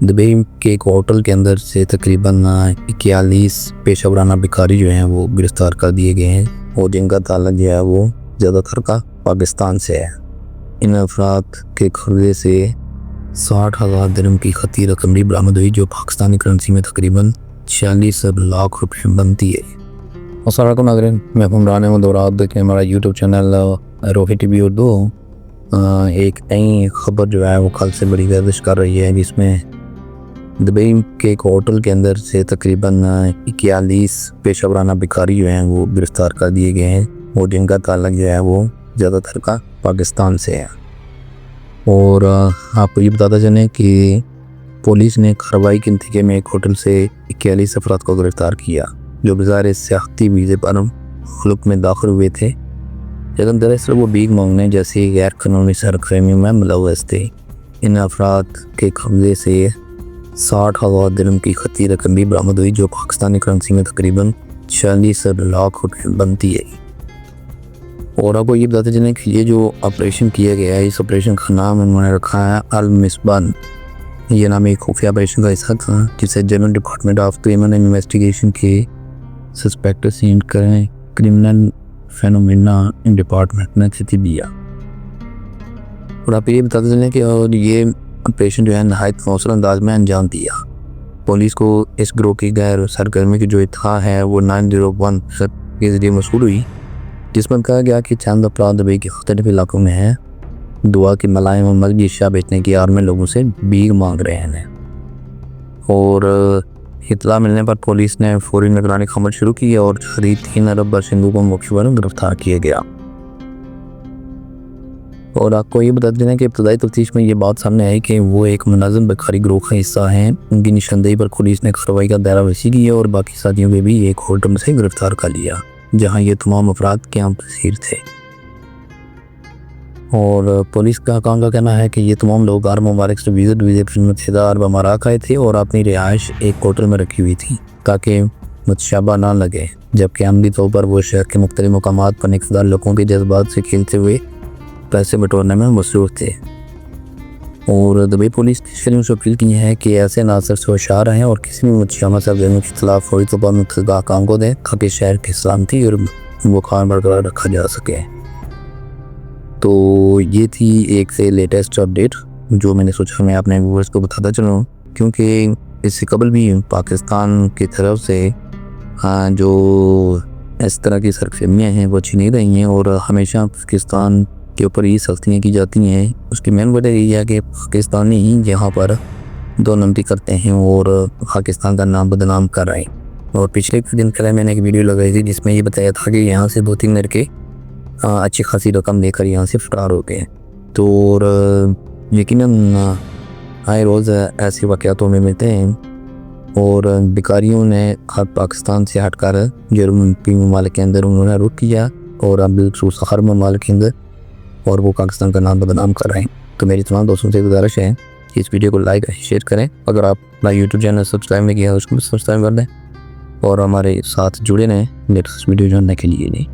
Dubai के एक hotel के अंदर से तकरीबन 41 पेशा वराना भिखारी जो हैं वो गिरफ़्तार कर दिए गए हैं और जिनका ताल्लुक जो है वो ज़्यादातर का पाकिस्तान से है। इन अफराद के कब्ज़े से 60,000 दिरहम की खती रकम भी बरामद हुई जो पाकिस्तानी करेंसी में तकरीबन 46 लाख रुपये बनती है। अस्सलाम वालेकुम नाज़रीन, मैं हुमरान अहमद और आप देखें हमारा यूट्यूब चैनल रोही टीवी उर्दू। एक नई खबर जो है वो कल से बड़ी गर्दिश कर रही है, जिसमें दुबई के एक होटल के अंदर से तकरीबन 41 पेशा वराना भिखारी जो हैं वो गिरफ़्तार कर दिए गए हैं और जिनका ताल्लुक जो है वो ज़्यादातर का पाकिस्तान से है। और आपको ये बताता चलें कि पुलिस ने कार्रवाई के नतीजे में एक होटल से 41 अफराद को गिरफ़्तार किया जो बज़ाहिर सियाहती वीज़े पर मुल्क में दाखिल हुए थे, लेकिन दरअसल वो भीख मांगने जैसी गैर कानूनी सरगर्मी में मुलव्वस थे। इन अफराद के कब्ज़े से 60,000 दिरहम की खती रकम भी बरामद हुई जो पाकिस्तानी करेंसी में तकरीबन 46 लाख रुपये बनती है। और आपको ये बताते चलें कि ये जो ऑपरेशन किया गया है, इस ऑपरेशन का नाम उन्होंने रखा है अल-मिसबान। ये नाम एक खुफिया ऑपरेशन का हिस्सा था जिसे general department of criminal investigation के suspects and criminal phenomena department ने स्थिति दिया। और आप ये बताते चलें कि और ये ऑपरेशन जो है नहायत मौसर अंदाज में अंजाम दिया। पुलिस को इस ग्रोह की गैर सरगर्मी की जो इत्तला है वो 901 के जरिए मसूल हुई, जिसमें कहा गया कि चंद अफराद दुबई के मुख्तलिफ इलाकों में हैं दुआ की मलाई और मलगी अशिया बेचने की आड़ में लोगों से भीख मांग रहे हैं। और इत्तला मिलने पर पुलिस ने फौरी निगरानी का अमल शुरू की और 3 अरब बाशिंदों को मौके पर गिरफ्तार किया गया। और आपको ये बता देना कि इब्तदाई तफ्तीश में ये बात सामने आई कि वो एक मुनज़्ज़म भिखारी ग्रोह का हिस्सा हैं। उनकी निशानदेही पर पुलिस ने कार्रवाई का दायरा वसी किया और बाकी साथियों को भी एक होटल से गिरफ्तार कर लिया जहां ये तमाम अफराद क़याम पज़ीर थे। और पुलिस का कहना है कि ये तमाम लोग अरब ममालिक से वीज़ा पर मुत्तहिदा अरब अमारात आए थे और अपनी रिहाइश एक होटल में रखी हुई थी ताकि मुतशाबा ना लगे, जबकि अमली तौर पर वो शहर के मुख्तलिफ मकामात पर इक़्तिदार लोगों के जज्बात से खेलते हुए पैसे बटोरने में मसरूफ़ थे। और दुबई पुलिस ने शहरियों से अपील की है कि ऐसे नासर से होशियार रहें और किसी भी मुतशम्मा सरगर्मी के खिलाफ फौरी तौर पर मुतलका काम को दें ताकि शहर की सलामती और वक़ार बरकरार रखा जा सके। तो ये थी एक से लेटेस्ट अपडेट जो मैंने सोचा मैं अपने व्यूअर्स को बताता चलूँ, क्योंकि इससे कबल भी पाकिस्तान की तरफ से जो इस तरह की सरगर्मियाँ हैं वो अच्छी नहीं रही हैं और हमेशा पाकिस्तान के ऊपर ये सख्तियाँ की जाती हैं। उसकी मेन वजह यही है कि पाकिस्तानी ही यहाँ पर दो नमती करते हैं और पाकिस्तान का नाम बदनाम कर रहे हैं। और पिछले कुछ दिन पहले मैंने एक वीडियो लगाई थी जिसमें ये बताया था कि यहाँ से 2-3 लड़के अच्छी खासी रकम लेकर यहाँ से फरार हो गए। तो यकीनन आए रोज़ ऐसे वाक़यातों में मिलते हैं और भिखारियों ने पाकिस्तान से हटकर यूरोपीय ममालिक के अंदर उन्होंने रुख किया और अब बिलखुसूस हर ममालिक के अंदर और वो पाकिस्तान का नाम बदनाम कर रहे हैं। तो मेरी तमाम दोस्तों से गुजारिश है कि इस वीडियो को लाइक शेयर करें। अगर आप अपना यूट्यूब चैनल सब्सक्राइब नहीं किया उसको भी सब्सक्राइब कर दें और हमारे साथ जुड़े रहें लेटेस्ट वीडियो जानने के लिए।